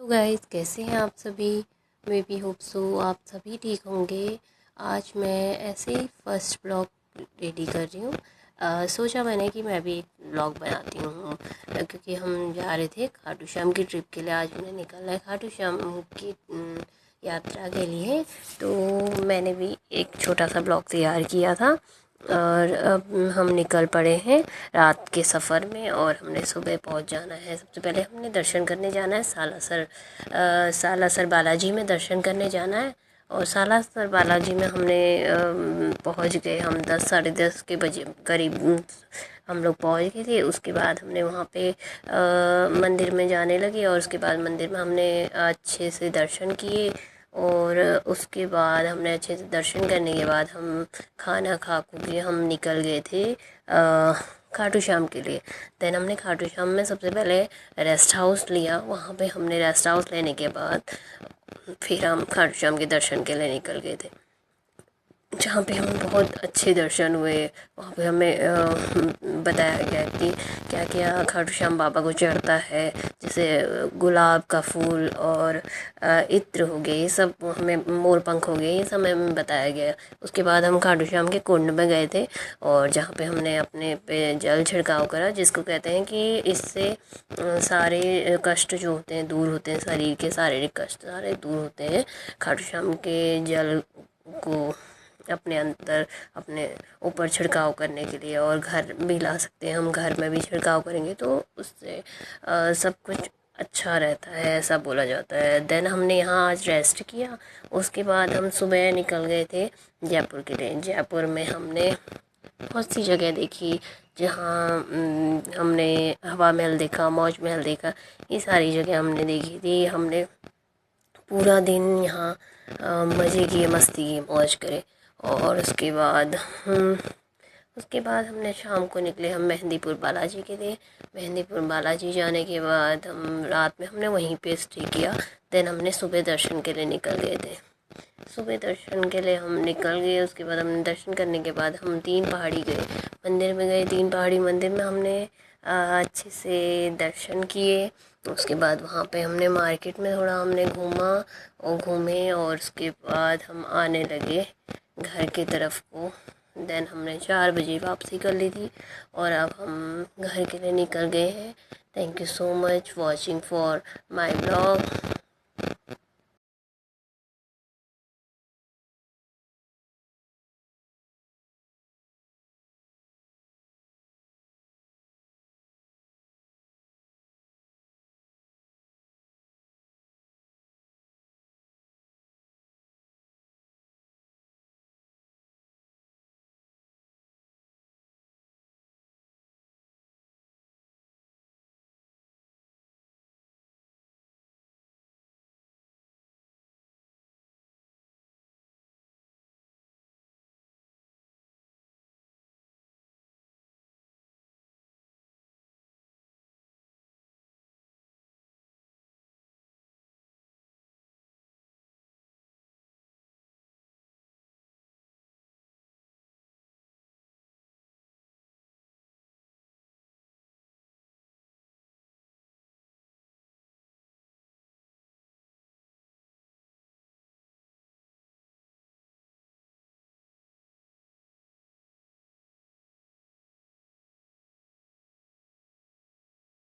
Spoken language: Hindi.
तो गाइस, कैसे हैं आप सभी। मे बी होप सो आप सभी ठीक होंगे। आज मैं ऐसे ही फर्स्ट ब्लॉग रेडी कर रही हूँ। सोचा मैंने कि मैं भी एक ब्लॉग बनाती हूँ, क्योंकि हम जा रहे थे खाटू श्याम की ट्रिप के लिए। आज हमने निकलना है खाटू श्याम की यात्रा के लिए। तो मैंने भी एक छोटा सा ब्लॉग तैयार किया था और अब हम निकल पड़े हैं रात के सफ़र में और हमने सुबह पहुंच जाना है। सबसे पहले हमने दर्शन करने जाना है सालासर बालाजी में दर्शन करने जाना है। और सालासर बालाजी में हमने पहुंच गए। हम 10 साढ़े 10 के बजे करीब हम लोग पहुंच गए थे। उसके बाद हमने वहाँ पे मंदिर में जाने लगे और उसके बाद मंदिर में हमने अच्छे से दर्शन किए। और उसके बाद हमने अच्छे से दर्शन करने के बाद हम खाना खा के हम निकल गए थे खाटू श्याम के लिए। देन हमने खाटू श्याम में सबसे पहले रेस्ट हाउस लिया। वहाँ पे हमने रेस्ट हाउस लेने के बाद फिर हम खाटू श्याम के दर्शन के लिए निकल गए थे, जहाँ पे हमें बहुत अच्छे दर्शन हुए। वहाँ पे हमें बताया गया कि क्या क्या खाटू श्याम बाबा को चढ़ता है, जैसे गुलाब का फूल और इत्र हो गए, ये सब हमें, मोर पंख हो गए, ये सब हमें बताया गया। उसके बाद हम खाटू श्याम के कुंड में गए थे और जहाँ पे हमने अपने पे जल छिड़काव करा, जिसको कहते हैं कि इससे सारे कष्ट जो होते हैं दूर होते हैं, शरीर के शारीरिक कष्ट सारे दूर होते हैं खाटू श्याम के जल को अपने अंदर अपने ऊपर छिड़काव करने के लिए। और घर भी ला सकते हैं, हम घर में भी छिड़काव करेंगे तो उससे सब कुछ अच्छा रहता है, ऐसा बोला जाता है। देन हमने यहाँ आज रेस्ट किया। उसके बाद हम सुबह निकल गए थे जयपुर के लिए। जयपुर में हमने बहुत सी जगह देखी, जहाँ हमने हवा महल देखा, मौज महल देखा, ये सारी जगह हमने देखी थी। हमने पूरा दिन यहाँ मज़े किए, मस्ती की, मौज करे। और उसके बाद हमने शाम को निकले हम मेहंदीपुर बालाजी के लिए। मेहंदीपुर बालाजी जाने के बाद हम रात में हमने वहीं पे स्टे किया। देन हमने सुबह दर्शन के लिए निकल गए थे। सुबह दर्शन के लिए हम निकल गए। उसके बाद हमने दर्शन करने के बाद हम 3 पहाड़ी गए, मंदिर में गए। 3 पहाड़ी मंदिर में हमने अच्छे से दर्शन किए। उसके बाद वहाँ पे हमने मार्केट में थोड़ा हमने घूमे और उसके बाद हम आने लगे घर की तरफ को। देन हमने 4 बजे वापसी कर ली थी और अब हम घर के लिए निकल गए हैं। Thank you so much watching for my blog.